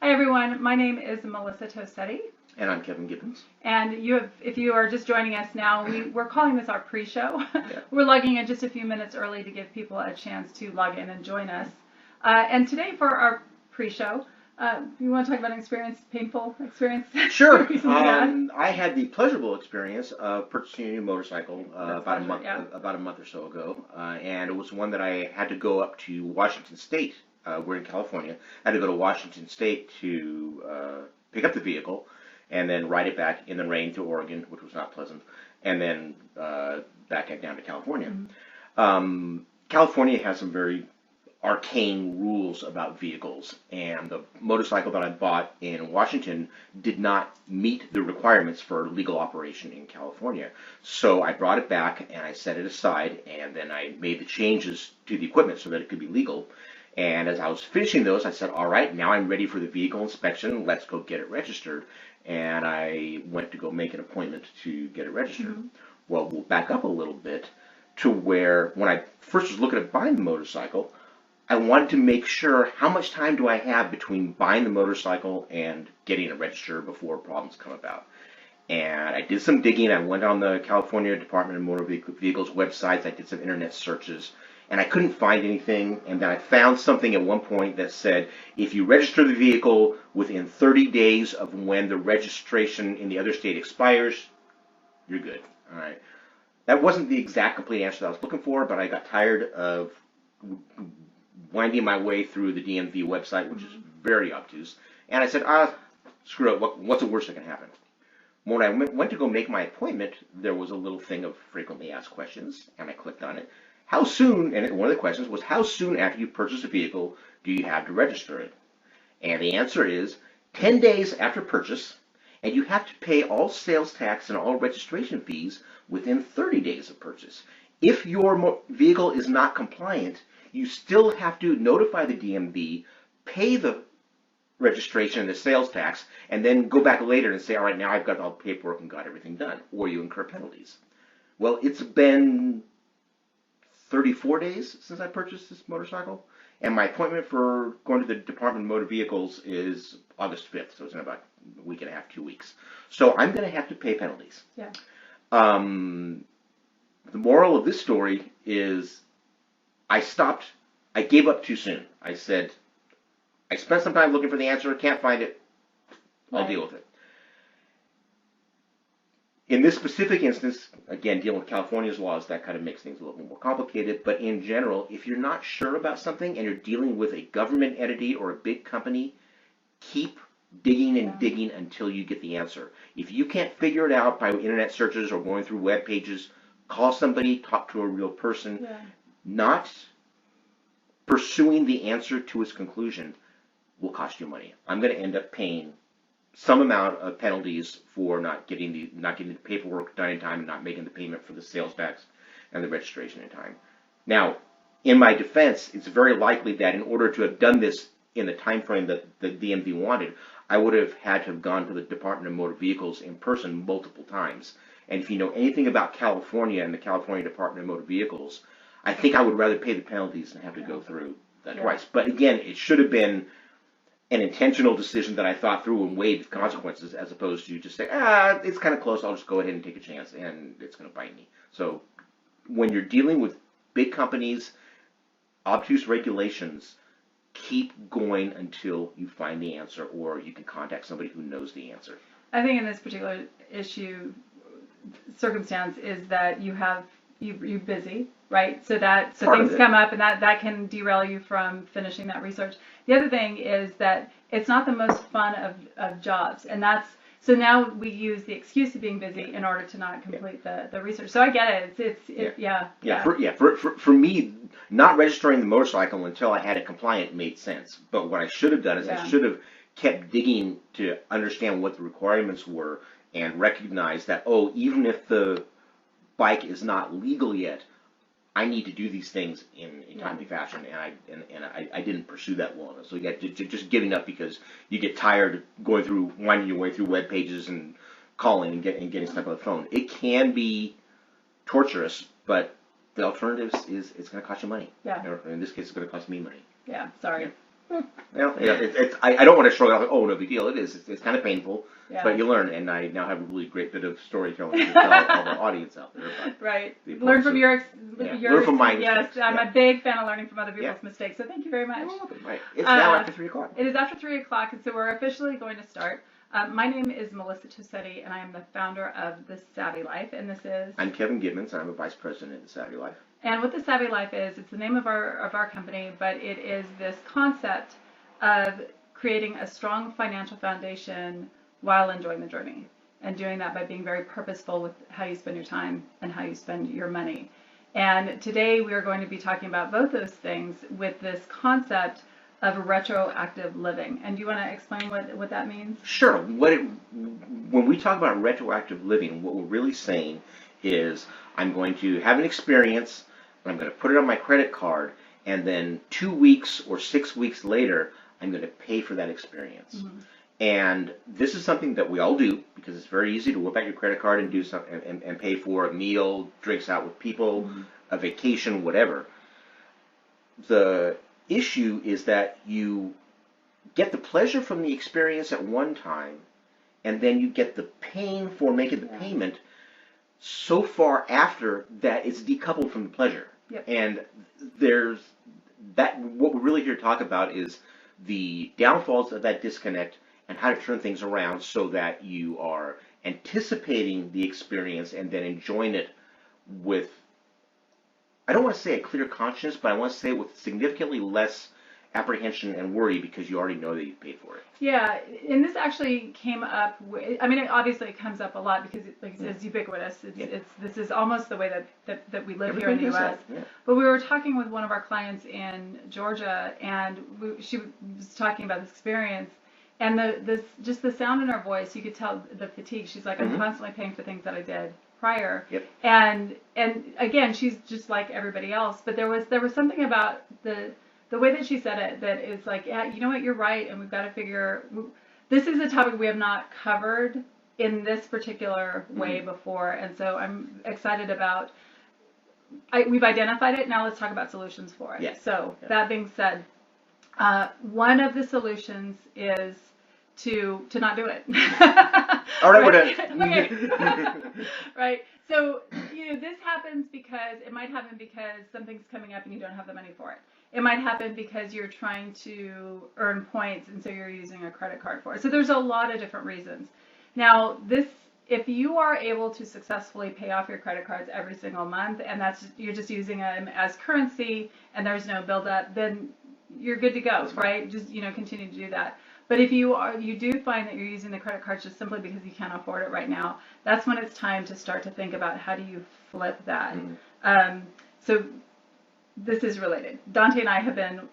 Hi everyone, my name is Melissa Tosetti, And I'm Kevin Gibbons. and if you are just joining us now, we're calling this our pre-show. Yeah. We're logging in just a few minutes early to give people a chance to log in and join us. And today for our pre-show, you want to talk about an experience, painful experience? Sure. Recently I had the pleasurable experience of purchasing a new motorcycle about a month or so ago, and it was one that I had to go up to Washington State. We're in California. I had to go to Washington State to pick up the vehicle, and then ride it back in the rain to Oregon, which was not pleasant, and then back down to California. California has some very arcane rules about vehicles, and the motorcycle that I bought in Washington did not meet the requirements for legal operation in California. So I brought it back and I set it aside, and then I made the changes to the equipment so that it could be legal. And as I was finishing those, I said, all right, now I'm ready for the vehicle inspection. Let's go get it registered. And I went to go make an appointment to get it registered. Well, we'll back up a little bit to where when I first was looking at buying the motorcycle, I wanted to make sure how much time do I have between buying the motorcycle and getting it registered before problems come about. And I did some digging. I went on the California Department of Motor Vehicles websites. I did some internet searches, and I couldn't find anything. And then I found something at one point that said, if you register the vehicle within 30 days of when the registration in the other state expires, you're good. All right. That wasn't the exact complete answer that I was looking for, but I got tired of winding my way through the DMV website, which is very obtuse. And I said, screw it, what's the worst that can happen? When I went to go make my appointment, there was a little thing of frequently asked questions, and I clicked on it. How soon, and one of the questions was, how soon after you purchase a vehicle do you have to register it? And the answer is 10 days after purchase, and you have to pay all sales tax and all registration fees within 30 days of purchase. If your vehicle is not compliant, you still have to notify the DMV, pay the registration and the sales tax, and then go back later and say, all right, now I've got all the paperwork and got everything done, or you incur penalties. Well, it's been 34 days since I purchased this motorcycle, and my appointment for going to the Department of Motor Vehicles is August 5th, so it's in about a week and a half, 2 weeks. So I'm going to have to pay penalties. Yeah. The moral of this story is I gave up too soon. I said, I spent some time looking for the answer, can't find it, I'll deal with it. In this specific instance, again, dealing with California's laws, that kind of makes things a little bit more complicated, but in general, if you're not sure about something and you're dealing with a government entity or a big company, keep digging and digging until you get the answer. If you can't figure it out by internet searches or going through web pages, call somebody, talk to a real person. Not pursuing the answer to its conclusion will cost you money. I'm going to end up paying some amount of penalties for not getting the paperwork done in time and not making the payment for the sales tax and the registration in time. Now, in my defense, it's very likely that in order to have done this in the time frame that the DMV wanted, I would have had to have gone to the Department of Motor Vehicles in person multiple times. And if you know anything about California and the California Department of Motor Vehicles, I think I would rather pay the penalties than have to go through that twice. But again, it should have been an intentional decision that I thought through and weighed the consequences, as opposed to just say, it's kind of close, I'll just go ahead and take a chance, and it's going to bite me. So when you're dealing with big companies, obtuse regulations, keep going until you find the answer, or you can contact somebody who knows the answer. I think in this particular circumstance is that you're busy, right? So things come up, and that can derail you from finishing that research. The other thing is that it's not the most fun of jobs, and so now we use the excuse of being busy in order to not complete the research. So I get it. For me, not registering the motorcycle until I had it compliant made sense. But what I should have done is I should have kept digging to understand what the requirements were and recognize that, even if the bike is not legal yet, I need to do these things in timely fashion, and I didn't pursue that well enough. So you got just giving up because you get tired winding your way through web pages and calling and getting stuff on the phone. It can be torturous, but the alternative is it's going to cost you money. Yeah. In this case, it's going to cost me money. Yeah. Sorry. Yeah. Well, I don't want to shrug it off like, oh, no big deal. It is. It's kind of painful, Yeah. but you learn, and I now have a really great bit of storytelling to tell all the audience out there. Right. Learn from your learn from my mistakes. Yes, I'm a big fan of learning from other people's mistakes, so thank you very much. You're welcome. Right. It's now after 3 o'clock. It is after 3 o'clock, and so we're officially going to start. My name is Melissa Tosetti, and I am the founder of The Savvy Life, and this is... I'm Kevin Gibbons, and I'm a vice president at The Savvy Life. And what The Savvy Life is, it's the name of our company, but it is this concept of creating a strong financial foundation while enjoying the journey, and doing that by being very purposeful with how you spend your time and how you spend your money. And today we are going to be talking about both those things with this concept of retroactive living. And do you want to explain what that means? Sure. When we talk about retroactive living, what we're really saying is I'm going to have an experience, and I'm going to put it on my credit card, and then 2 weeks or 6 weeks later, I'm going to pay for that experience. Mm-hmm. And this is something that we all do because it's very easy to whip out your credit card and do something and pay for a meal, drinks out with people, mm-hmm. a vacation, whatever. The issue is that you get the pleasure from the experience at one time, and then you get the pain for making the payment so far after that it's decoupled from the pleasure. Yep. And there's that. What we're really here to talk about is the downfalls of that disconnect and how to turn things around so that you are anticipating the experience and then enjoying it with, I don't want to say a clear conscience, but I want to say it with significantly less apprehension and worry because you already know that you've paid for it. Yeah, and this actually came up with, obviously it comes up a lot because it's ubiquitous. This is almost the way that we live here in the U.S. Yeah. But we were talking with one of our clients in Georgia, and she was talking about this experience, and just the sound in her voice, you could tell the fatigue. She's like, I'm mm-hmm. constantly paying for things that I did prior. Yep. And again, she's just like everybody else, but there was something about the way that she said it that is like, yeah, you know what, you're right, and we've got to figure, this is a topic we have not covered in this particular way mm-hmm. before, and so I'm excited about, we've identified it, now let's talk about solutions for it. Yes. So that being said, one of the solutions is to not do it. All right, right? We're done. Okay. Right. So, this happens because it might happen because something's coming up and you don't have the money for it. It might happen because you're trying to earn points and so you're using a credit card for it. So there's a lot of different reasons. Now, if you are able to successfully pay off your credit cards every single month and you're just using them as currency and there's no buildup, then you're good to go, right? Just continue to do that. But if you do find that you're using the credit cards just simply because you can't afford it right now, that's when it's time to start to think about how do you flip that. Mm-hmm. So this is related. Dante and I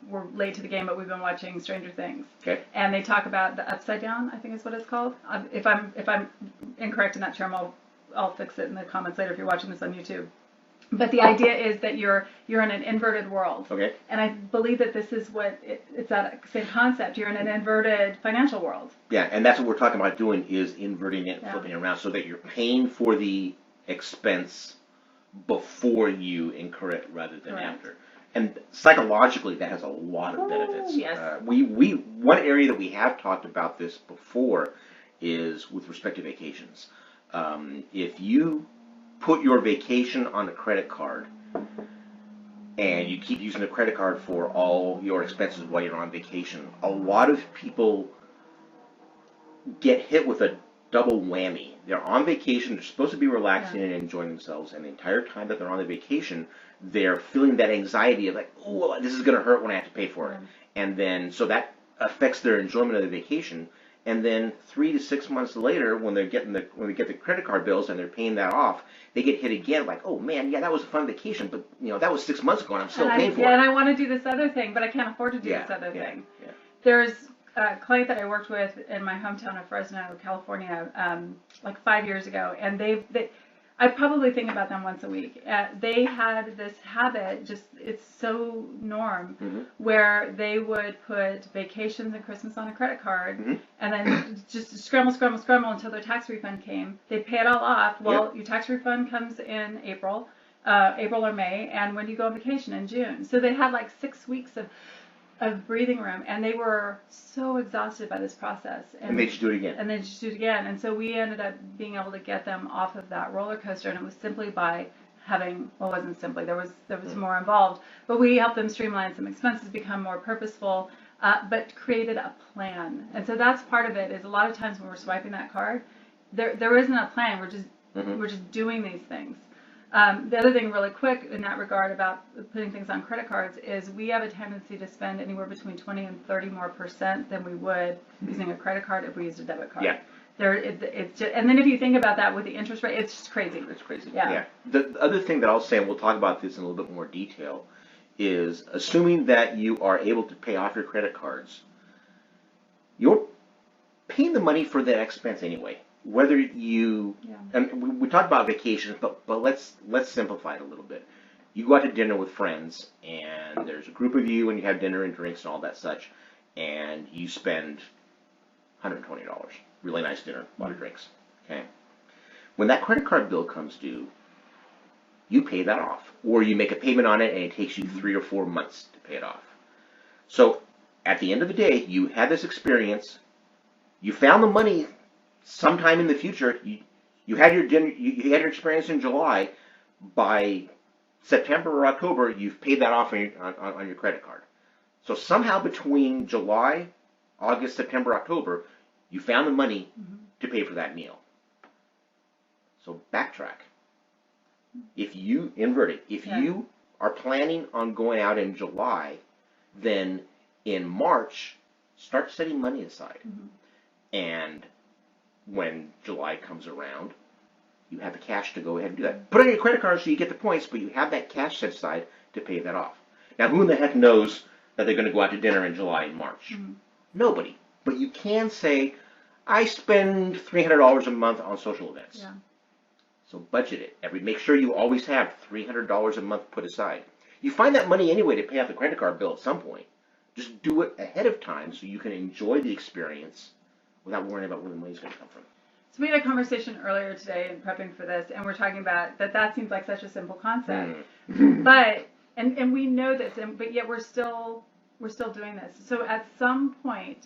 we're late to the game, but we've been watching Stranger Things. Okay. And they talk about the upside down, I think is what it's called. If I'm incorrect in that term, I'll fix it in the comments later if you're watching this on YouTube. But the idea is that you're in an inverted world. Okay. And I believe that this is what it's that same concept. You're in an inverted financial world. Yeah, and that's what we're talking about doing is inverting it and flipping it around so that you're paying for the expense before you incur it rather than after. And psychologically, that has a lot of benefits. Yes. One area that we have talked about this before is with respect to vacations. If you put your vacation on a credit card and you keep using the credit card for all your expenses while you're on vacation, a lot of people get hit with a double whammy. They're on vacation, they're supposed to be relaxing and enjoying themselves, and the entire time that they're on the vacation, they're feeling that anxiety of like, oh, this is going to hurt when I have to pay for it. And then, so that affects their enjoyment of the vacation. And then 3 to 6 months later, when they get the credit card bills and they're paying that off, they get hit again like, oh man, yeah, that was a fun vacation, but that was 6 months ago and I'm still paying for it. And I want to do this other thing, but I can't afford to do this other thing. Yeah. There's a client that I worked with in my hometown of Fresno, California, like 5 years ago, and I probably think about them once a week. They had this habit, it's so norm, where they would put vacations and Christmas on a credit card, and then just scramble until their tax refund came. They'd pay it all off. Well, your tax refund comes in April or May, and when do you go on vacation? In June. So they had like 6 weeks of breathing room, and they were so exhausted by this process. And they just do it again. And they just do it again. And so we ended up being able to get them off of that roller coaster, and it was simply by having, well, it wasn't simply, there was more involved, but we helped them streamline some expenses, become more purposeful, but created a plan. And so that's part of it, is a lot of times when we're swiping that card, there isn't a plan. We're just doing these things. The other thing really quick in that regard about putting things on credit cards is we have a tendency to spend anywhere between 20 and 30% more than we would using a credit card if we used a debit card. Yeah. It's just, and then if you think about that with the interest rate, it's just crazy. It's crazy. Yeah. The other thing that I'll say, and we'll talk about this in a little bit more detail, is assuming that you are able to pay off your credit cards, you're paying the money for that expense anyway. Whether you, and we talked about vacations, but let's simplify it a little bit. You go out to dinner with friends, and there's a group of you, and you have dinner and drinks and all that such, and you spend $120. Really nice dinner, a lot of drinks. Okay. When that credit card bill comes due, you pay that off, or you make a payment on it, and it takes you 3 or 4 months to pay it off. So at the end of the day, you had this experience. You found the money sometime in the future. You had your dinner. You had your experience in July. By September or October, you've paid that off on your credit card. So somehow between July, August, September, October, you found the money to pay for that meal. So backtrack. If you invert it, if you are planning on going out in July, then in March, start setting money aside. And when July comes around, you have the cash to go ahead and do that. Put it on your credit card so you get the points, but you have that cash set aside to pay that off. Now, who in the heck knows that they're going to go out to dinner in July and March? Nobody. But you can say, I spend $300 a month on social events. Yeah. So budget it. Make sure you always have $300 a month put aside. You find that money anyway to pay off the credit card bill at some point. Just do it ahead of time so you can enjoy the experience without worrying about where the money's going to come from. So we had a conversation earlier today in prepping for this, and we're talking about that seems like such a simple concept. But and we know this, but yet we're still doing this. So at some point,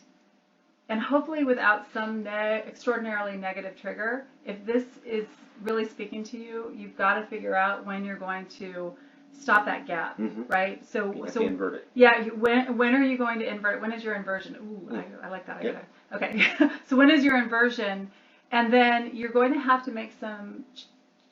and hopefully without some extraordinarily negative trigger, if this is really speaking to you, you've got to figure out when you're going to stop that gap, right? So invert it. Yeah, when are you going to invert? When is your inversion? Ooh, I like that idea. Okay, so when is your inversion? And then you're going to have to make some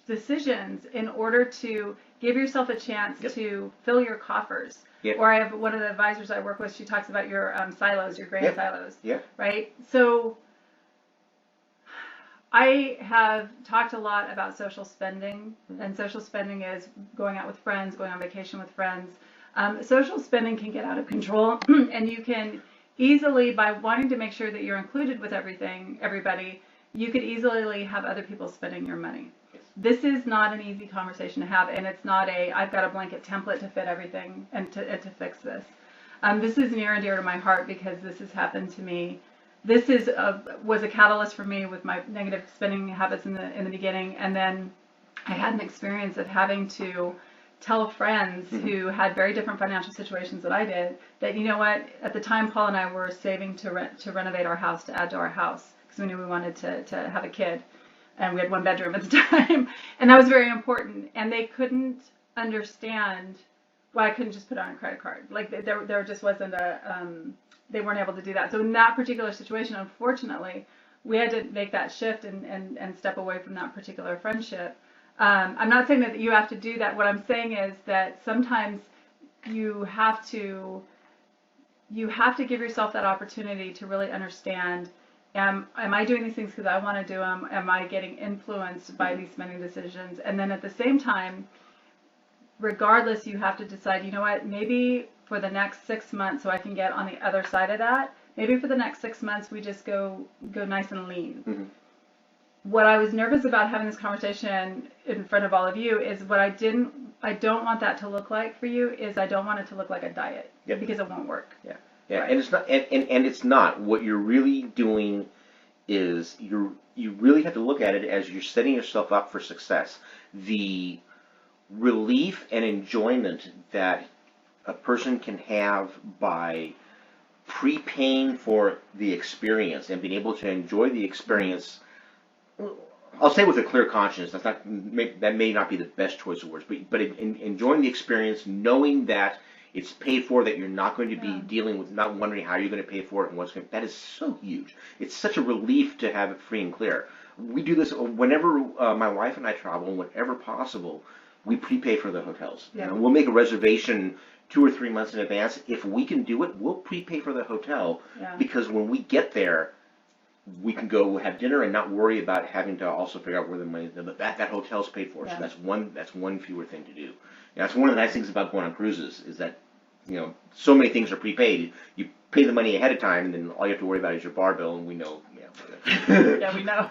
decisions in order to give yourself a chance to fill your coffers. Or I have one of the advisors I work with, she talks about your silos, your grain silos, right? So I have talked a lot about social spending, and social spending is going out with friends, going on vacation with friends. Social spending can get out of control, and you can easily, by wanting to make sure that you're included with everybody, you could easily have other people spending your money. This is not an easy conversation to have, and it's not I've got a blanket template to fit everything and to fix this. This is near and dear to my heart because this has happened to me. This was a catalyst for me with my negative spending habits in the beginning, and then I had an experience of having to tell friends who had very different financial situations than I did that, you know what, at the time Paul and I were saving to renovate our house, to add to our house, because we knew we wanted to have a kid, and we had one bedroom at the time, and that was very important, and they couldn't understand why I couldn't just put it on a credit card. Like there just wasn't they weren't able to do that. So in that particular situation, unfortunately, we had to make that shift and step away from that particular friendship. I'm not saying that you have to do that. What I'm saying is that sometimes you have to give yourself that opportunity to really understand, am I doing these things because I want to do them? Am I getting influenced by these spending decisions? And then at the same time, regardless, you have to decide, you know what, maybe for the next 6 months, so I can get on the other side of that, maybe for the next 6 months, we just go nice and lean. What I was nervous about having this conversation in front of all of you is what I don't want that to look like for you is I don't want it to look like a diet because it won't work. Right. And it's not, and it's not. What you're really doing is you really have to look at it as you're setting yourself up for success. The relief and enjoyment that a person can have by prepaying for the experience and being able to enjoy the experience. I'll say with a clear conscience. That may not be the best choice of words, but enjoying the experience, knowing that it's paid for, that you're not going to be dealing with, not wondering how you're going to pay for it and what's going to, that is so huge. It's such a relief to have it free and clear. We do this whenever my wife and I travel, whenever possible, we prepay for the hotels. Yeah. We'll make a reservation 2 or 3 months in advance. If we can do it, we'll prepay for the hotel because when we get there, we can go have dinner and not worry about having to also figure out where the money. But that hotel's paid for, so that's one fewer thing to do. And that's one of the nice things about going on cruises is that so many things are prepaid. You pay the money ahead of time, and then all you have to worry about is your bar bill, and we know. Yeah, we know.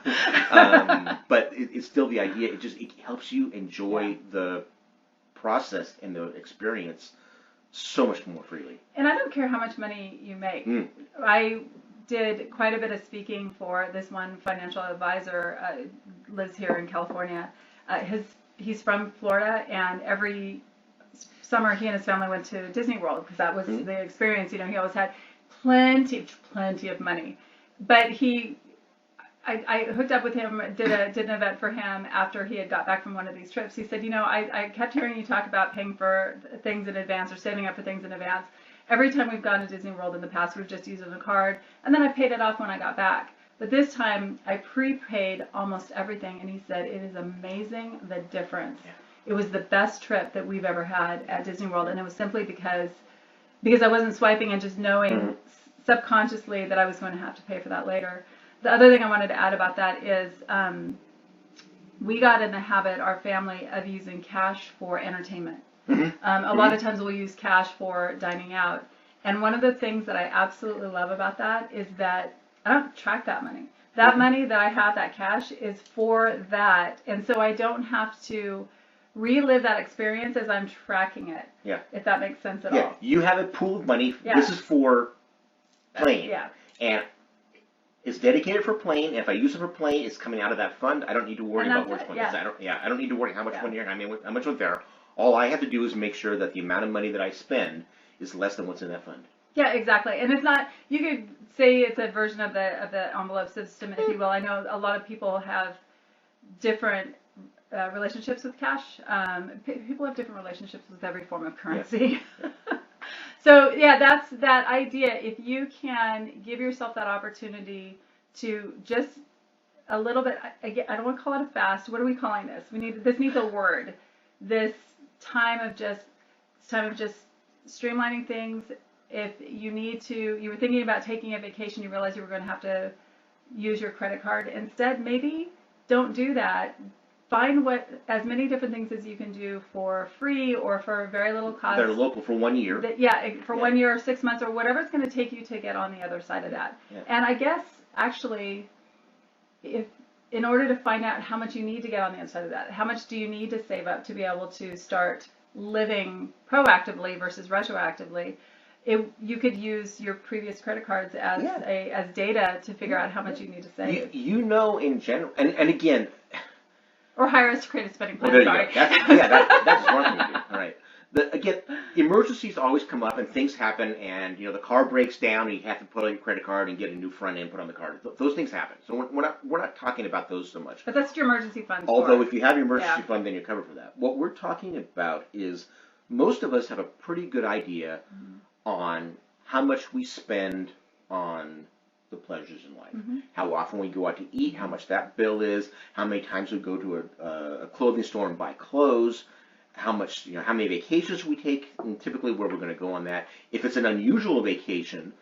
But it's still the idea. It helps you enjoy the process and the experience so much more freely. And I don't care how much money you make. I did quite a bit of speaking for this one financial advisor, lives here in California. He's from Florida, and every summer he and his family went to Disney World because that was the experience. He always had plenty of money. But I hooked up with him, did an event for him after he had got back from one of these trips. He said, I kept hearing you talk about paying for things in advance or saving up for things in advance. Every time we've gone to Disney World in the past, we've just used a card, and then I paid it off when I got back. But this time, I prepaid almost everything, and he said, it is amazing the difference. Yeah. It was the best trip that we've ever had at Disney World, and it was simply because I wasn't swiping and just knowing subconsciously that I was going to have to pay for that later. The other thing I wanted to add about that is we got in the habit, our family, of using cash for entertainment. A lot of times we'll use cash for dining out. And one of the things that I absolutely love about that is that I don't track that money. That money that I have, that cash, is for that. And so I don't have to relive that experience as I'm tracking it. Yeah. If that makes sense at all. Yeah. You have a pool of money. Yeah. This is for playing. Yeah. And it's dedicated for playing. And if I use it for playing, it's coming out of that fund. I don't need to worry about where it's going. I don't need to worry how much money how much went there. All I have to do is make sure that the amount of money that I spend is less than what's in that fund. Yeah, exactly. And it's not, you could say it's a version of the envelope system, if you will. I know a lot of people have different relationships with cash. People have different relationships with every form of currency. Yeah. So, that's that idea. If you can give yourself that opportunity to just a little bit, again, I don't want to call it a fast. What are we calling this? This needs a word. This time of just streamlining things. If you were thinking about taking a vacation, you realize you were going to have to use your credit card. Instead, maybe don't do that. Find as many different things as you can do for free or for very little cost. They're local for 1 year. 1 year or 6 months or whatever it's going to take you to get on the other side of that. Yeah. And I guess, actually, in order to find out how much you need to get on the other side of that, how much do you need to save up to be able to start living proactively versus retroactively, you could use your previous credit cards as data to figure out how much you need to save. In general, and again, or hire us to create a spending plan. Well, there you go. That's one thing to do. All right. Again, emergencies always come up and things happen, and the car breaks down and you have to put on your credit card and get a new front end put on the card. Those things happen. So we're not talking about those so much. But that's your emergency fund. Although if you have your emergency fund, then you're covered for that. What we're talking about is most of us have a pretty good idea on how much we spend on the pleasures in life, how often we go out to eat, how much that bill is, how many times we go to a clothing store and buy clothes, how many vacations we take, and typically where we're going to go on that. If it's an unusual vacation,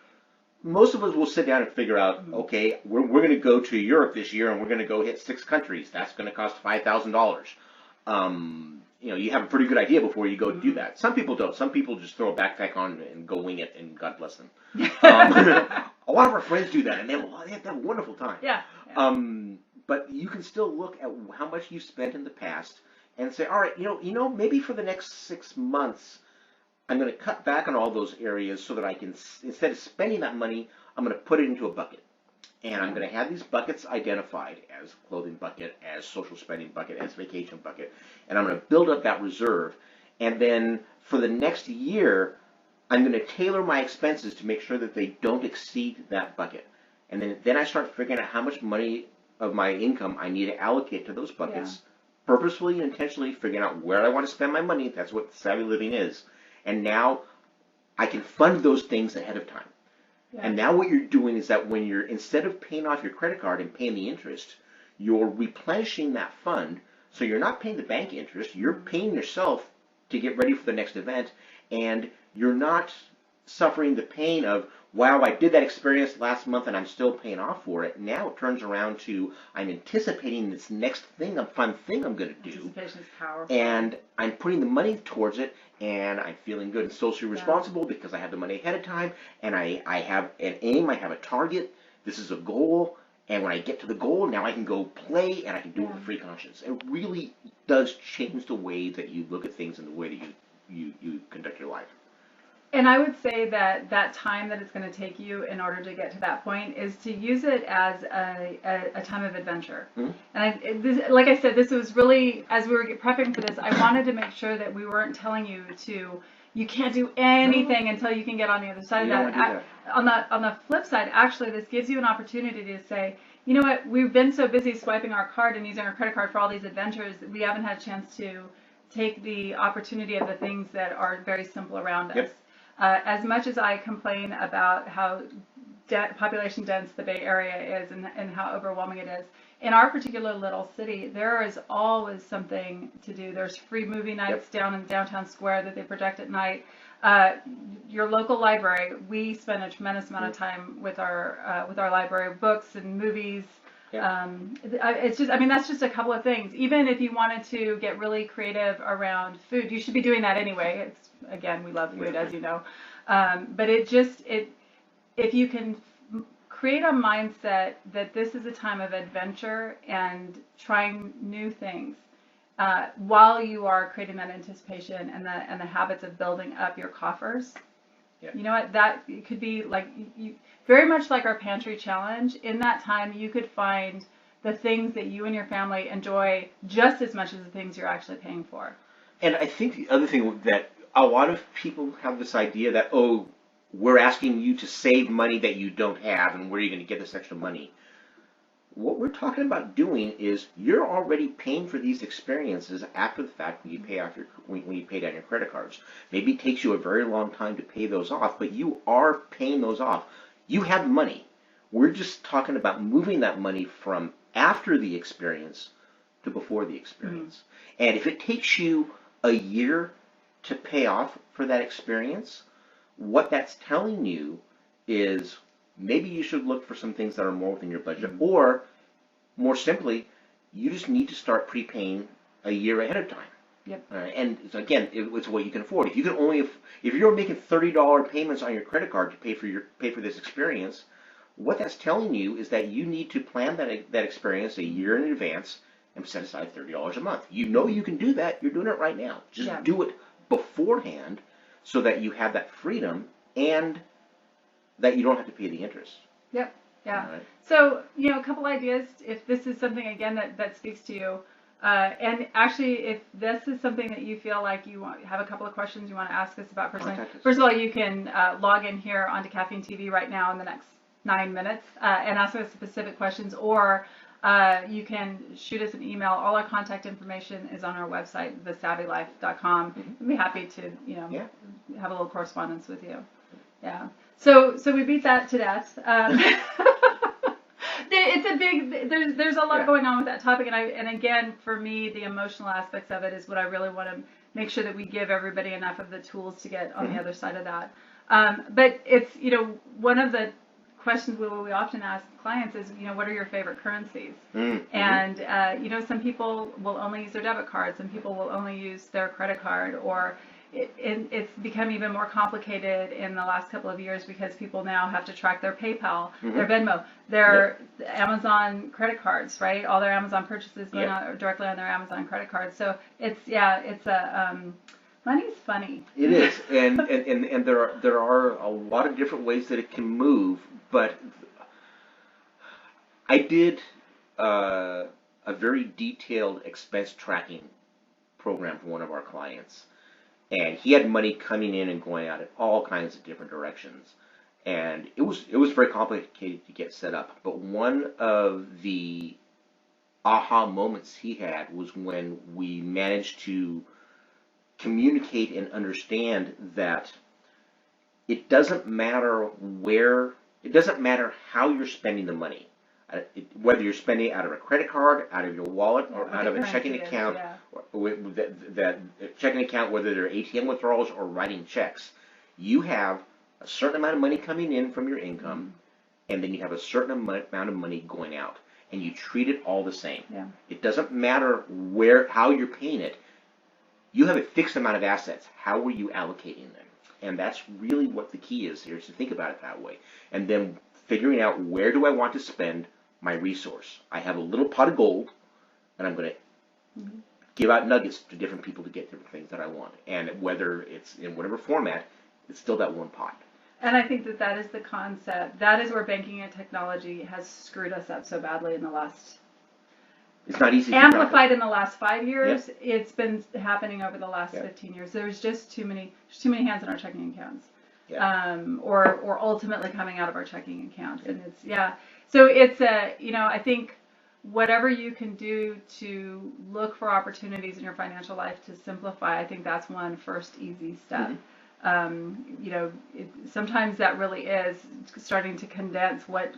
most of us will sit down and figure out, okay, we're going to go to Europe this year and we're going to go hit 6 countries. That's going to cost $5,000. You have a pretty good idea before you go do that. Some people don't. Some people just throw a backpack on and go wing it, and God bless them. A lot of our friends do that, and they have a wonderful time. Yeah. But you can still look at how much you spent in the past and say, all right, maybe for the next 6 months, I'm going to cut back on all those areas so that I can, instead of spending that money, I'm going to put it into a bucket. And I'm going to have these buckets identified as clothing bucket, as social spending bucket, as vacation bucket. And I'm going to build up that reserve. And then for the next year, I'm going to tailor my expenses to make sure that they don't exceed that bucket. And then I start figuring out how much money of my income I need to allocate to those buckets, purposefully and intentionally figuring out where I want to spend my money. That's what savvy living is. And now I can fund those things ahead of time. Yeah. And now what you're doing is that when you're, instead of paying off your credit card and paying the interest, you're replenishing that fund. So you're not paying the bank interest, you're paying yourself to get ready for the next event, and you're not suffering the pain of, wow, I did that experience last month and I'm still paying off for it. Now it turns around to, I'm anticipating this next thing, a fun thing I'm going to do. Anticipation is powerful. And I'm putting the money towards it, and I'm feeling good and socially responsible because I have the money ahead of time, and I have an aim, I have a target, this is a goal, and when I get to the goal, now I can go play and I can do it with free conscience. It really does change the way that you look at things and the way that you conduct your life. And I would say that that time that it's going to take you in order to get to that point is to use it as a time of adventure. Mm-hmm. And like I said, this was really, as we were prepping for this, I wanted to make sure that we weren't telling you you can't do anything until you can get on the other side of that. On the flip side, actually, this gives you an opportunity to say, you know what, we've been so busy swiping our card and using our credit card for all these adventures, we haven't had a chance to take the opportunity of the things that are very simple around us. As much as I complain about how population dense the Bay Area is and how overwhelming it is, in our particular little city, there is always something to do. There's free movie nights down in downtown square that they project at night. Your local library, we spend a tremendous amount of time with our library, books and movies. It's just, I mean, that's just a couple of things. Even if you wanted to get really creative around food, you should be doing that anyway. It's, again, we love food, as you know. But if you can create a mindset that this is a time of adventure and trying new things, while you are creating that anticipation and the habits of building up your coffers, you know what, that could be like, very much like our pantry challenge. In that time, you could find the things that you and your family enjoy just as much as the things you're actually paying for. And I think the other thing that a lot of people have this idea that, oh, we're asking you to save money that you don't have, and where are you going to get this extra money? What we're talking about doing is you're already paying for these experiences after the fact when you pay off when you pay down your credit cards. Maybe it takes you a very long time to pay those off, but you are paying those off. You have the money. We're just talking about moving that money from after the experience to before the experience. Mm-hmm. And if it takes you a year to pay off for that experience, what that's telling you is maybe you should look for some things that are more within your budget, mm-hmm. or more simply, you just need to start prepaying a year ahead of time. Yep. And so again, it's what you can afford. If you can only, if you're making $30 payments on your credit card to pay for this experience, what that's telling you is that you need to plan that experience a year in advance and set aside $30 a month. You know you can do that. You're doing it right now. Just do it beforehand so that you have that freedom and that you don't have to pay the interest. Yep. Yeah. Right. So, you know, a couple ideas if this is something, again, that speaks to you. And actually, if this is something that you feel like you have a couple of questions you want to ask us about personally, first of all, you can log in here onto Caffeine TV right now in the next 9 minutes and ask us specific questions, or you can shoot us an email. All our contact information is on our website, thesavvylife.com. Mm-hmm. We'd be happy to, have a little correspondence with you. Yeah. So we beat that to death. It's a big. There's a lot going on with that topic, and again, for me, the emotional aspects of it is what I really want to make sure that we give everybody enough of the tools to get on the other side of that. But it's one of the questions we often ask clients is, what are your favorite currencies? Mm-hmm. And some people will only use their debit card, some people will only use their credit card, or it's become even more complicated in the last couple of years because people now have to track their PayPal, mm-hmm. their Venmo, their Amazon credit cards, right? All their Amazon purchases going on directly on their Amazon credit cards. So money's funny. It is, and there are a lot of different ways that it can move. But I did a very detailed expense tracking program for one of our clients. and he had money coming in and going out in all kinds of different directions. And it was very complicated to get set up. But one of the aha moments he had was when we managed to communicate and understand that it doesn't matter how you're spending the money. Whether you're spending it out of a credit card, out of your wallet, or out of a checking account, that checking account, whether they're ATM withdrawals or writing checks, you have a certain amount of money coming in from your income, and then you have a certain amount of money going out, and you treat it all the same. Yeah. It doesn't matter how you're paying it. You have a fixed amount of assets. How are you allocating them? And that's really what the key is here, is to think about it that way. And then figuring out, where do I want to spend my resource? I have a little pot of gold, and I'm going to give out nuggets to different people to get different things that I want. And whether it's in whatever format, it's still that one pot. And I think that is the concept. That is where banking and technology has screwed us up so badly in the last... It's not easy to amplified in the last 5 years. Yep. It's been happening over the last 15 years. There's just too many hands in our checking accounts. Or ultimately coming out of our checking accounts. And so it's I think whatever you can do to look for opportunities in your financial life to simplify, I think that's one first easy step. Sometimes that really is starting to condense what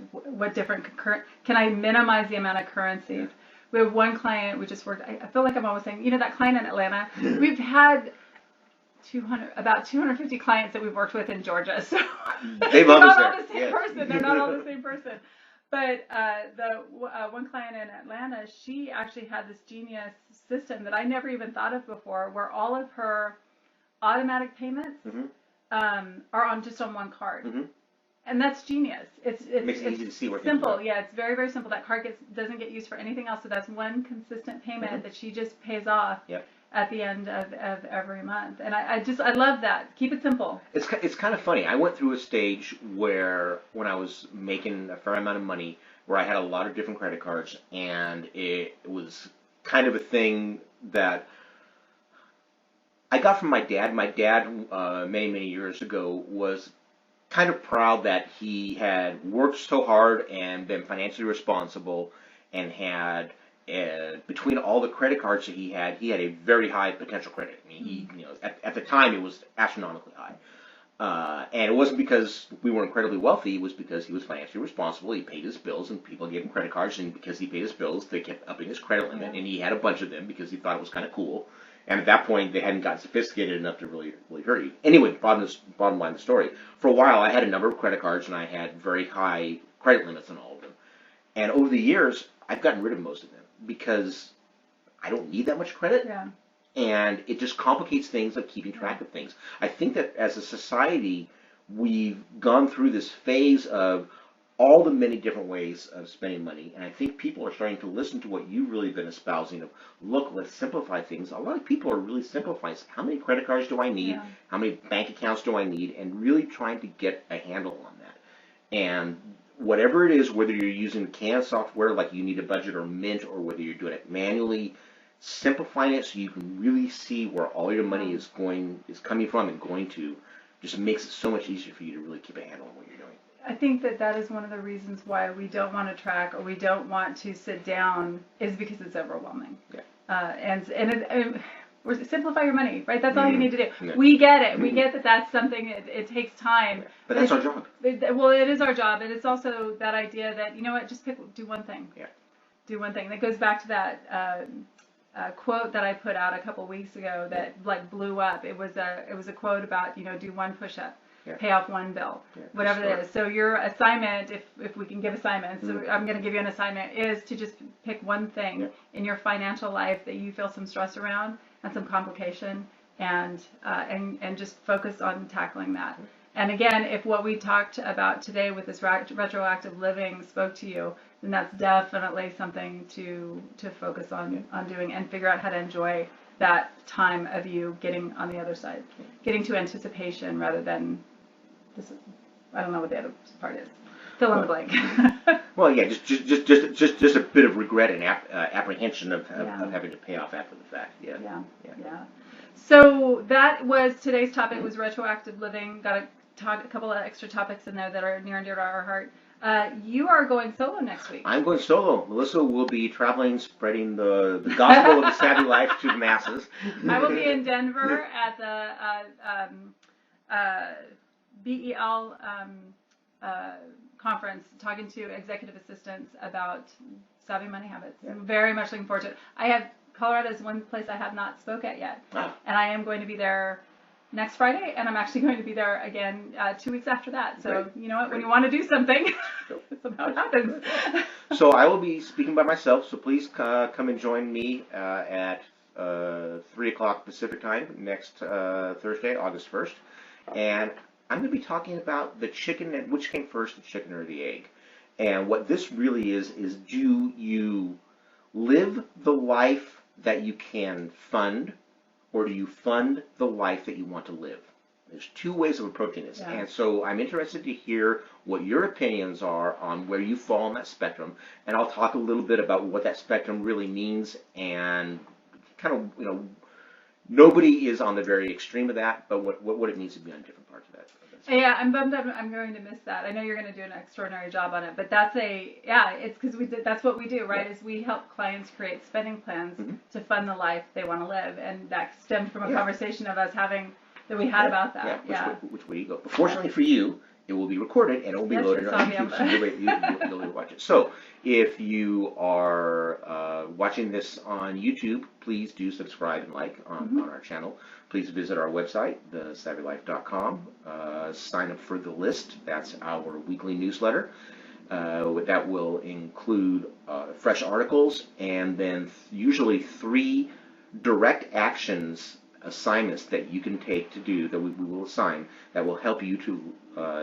different can I minimize the amount of currencies. We have one client we just worked. I feel like I'm always saying, that client in Atlanta. We've had about 250 clients that we've worked with in Georgia. So they're not all the same person. They're not all the same person. But the one client in Atlanta, she actually had this genius system that I never even thought of before, where all of her automatic payments are on one card. And that's genius. It makes it easy to see where simple. Yeah, it's very, very simple. That card doesn't get used for anything else. So that's one consistent payment that she just pays off at the end of every month. And I love that. Keep it simple. It's kind of funny. I went through a stage where, when I was making a fair amount of money, where I had a lot of different credit cards, and it was kind of a thing that I got from my dad. My dad, many, many years ago, was kind of proud that he had worked so hard and been financially responsible, and had, between all the credit cards that he had a very high potential credit. I mean, at the time, it was astronomically high. And it wasn't because we were incredibly wealthy. It was because he was financially responsible. He paid his bills, and people gave him credit cards, and because he paid his bills, they kept upping his credit limit, and he had a bunch of them because he thought it was kind of cool. And at that point, they hadn't gotten sophisticated enough to really hurt you. Anyway, bottom line of the story. For a while, I had a number of credit cards, and I had very high credit limits on all of them. And over the years, I've gotten rid of most of them because I don't need that much credit. Yeah. And it just complicates things of keeping track of things. I think that as a society, we've gone through this phase of all the many different ways of spending money, and I think people are starting to listen to what you've really been espousing of, look, let's simplify things. A lot of people are really simplifying. How many credit cards do I need? Yeah. How many bank accounts do I need? And really trying to get a handle on that. And whatever it is, whether you're using canned software like You Need a Budget or Mint, or whether you're doing it manually, simplifying it so you can really see where all your money is coming from and going to, just makes it so much easier for you to really keep a handle on what you're doing. I think that is one of the reasons why we don't want to track, or we don't want to sit down, is because it's overwhelming. Yeah. Simplify your money, right? That's all you need to do. Yeah. We get it. We get that that's something, it takes time. Yeah. But that's our job. Well, it is our job, and it's also that idea that, just do one thing. Yeah. Do one thing. That goes back to that quote that I put out a couple weeks ago that blew up. It was a quote about, do one push-up. Yeah. Pay off one bill, whatever it is. So your assignment, if we can give assignments, so I'm going to give you an assignment, is to just pick one thing in your financial life that you feel some stress around and some complication, and just focus on tackling that. And again, if what we talked about today with this retroactive living spoke to you, then that's definitely something to focus on doing, and figure out how to enjoy that time of you getting on the other side, getting to anticipation rather than this. I don't know what the other part is. Fill in the blank. Well, yeah, just a bit of regret and apprehension of having to pay off after the fact. Yeah. So that was today's topic, was retroactive living. Got a couple of extra topics in there that are near and dear to our heart. You are going solo next week. I'm going solo. Melissa will be traveling, spreading the gospel of the savvy life to the masses. I will be in Denver at the BEL conference, talking to executive assistants about savvy money habits. Yeah. I'm very much looking forward to it. Colorado is one place I have not spoke at yet. Wow. And I am going to be there next Friday, and I'm actually going to be there again 2 weeks after that. So, Great. you know what, when you want to do something, somehow it happens. So I will be speaking by myself, so please come and join me at 3 o'clock Pacific time next Thursday, August 1st. And I'm going to be talking about the chicken, and which came first, the chicken or the egg. And what this really is do you live the life that you can fund, or do you fund the life that you want to live? There's two ways of approaching this. Yeah. And so I'm interested to hear what your opinions are on where you fall on that spectrum. And I'll talk a little bit about what that spectrum really means, and kind of, you know, nobody is on the very extreme of that, but what it means to be on different parts of that. Yeah, I'm bummed I'm going to miss that. I know you're going to do an extraordinary job on it, but it's because that's what we do, right? Yeah. Is we help clients create spending plans to fund the life they want to live, and that stemmed from a conversation of us having that we had about that. Which way you go. But fortunately for you, it will be recorded and it will be loaded on YouTube, so you'll be able to watch it. So if you are watching this on YouTube, please do subscribe and like on our channel. Please visit our website, thesavvylife.com. Sign up for the list. That's our weekly newsletter. That will include fresh articles, and then usually 3 direct actions assignments that you can take to do, that we will assign, that will help you to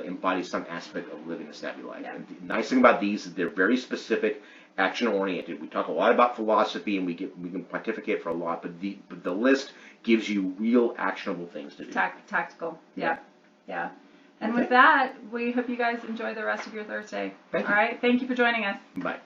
embody some aspect of living a savvy life. Yeah. And the nice thing about these is they're very specific, action oriented. We talk a lot about philosophy, and we can pontificate for a lot, but the list gives you real actionable things to do. Tactical. Yeah. And with that, we hope you guys enjoy the rest of your Thursday. Thank you. All right. Thank you for joining us. Bye.